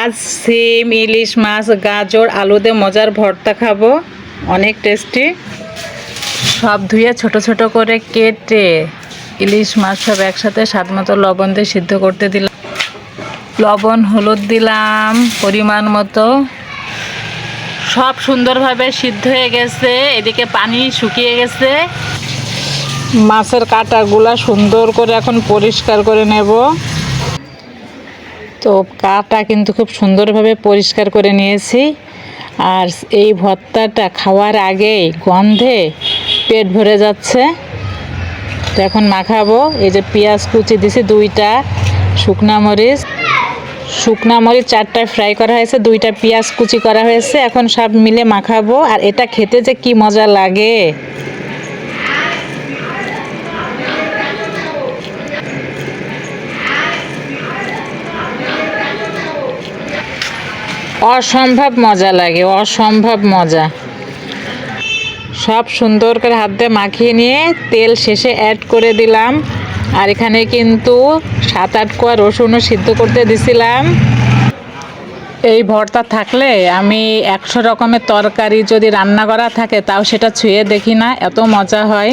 আজ সিম, ইলিশ মাছ, গাজর, আলু দিয়ে মজার ভর্তা খাবো, অনেক টেস্টি। সব ধুয়ে ছোট ছোট করে কেটে ইলিশ মাছ সব একসাথে স্বাদ মতো লবণ দিয়ে সিদ্ধ করতে দিলাম। লবণ হলুদ দিলাম পরিমাণ মতো। সব সুন্দরভাবে সিদ্ধ হয়ে গেছে, এদিকে পানি শুকিয়ে গেছে। মাছের কাঁটাগুলা সুন্দর করে এখন পরিষ্কার করে নেব। তো কাঁটা কিন্তু খুব সুন্দরভাবে পরিষ্কার করে নিয়েছি। আর এই ভর্তাটা খাওয়ার আগেই গন্ধে পেট ভরে যাচ্ছে। তো এখন মাখাবো। এই যে পেঁয়াজ কুচি দিছি 2টা, শুকনা মরিচ 4টা ফ্রাই করা হয়েছে, 2টা পেঁয়াজ কুচি করা হয়েছে। এখন সব মিলে মাখাবো। আর এটা খেতে যে কি মজা লাগে! অসম্ভব মজা লাগে, অসম্ভব মজা। সব সুন্দর করে হাত দিয়ে মাখিয়ে নিয়ে তেল শেষে অ্যাড করে দিলাম। আর এখানে কিন্তু 7-8 কোয়া রসুনও সিদ্ধ করতে দিছিলাম। এই ভর্তা থাকলে আমি 100 রকমের তরকারি যদি রান্না করা থাকে তাও সেটা ছুঁয়ে দেখি না, এত মজা হয়।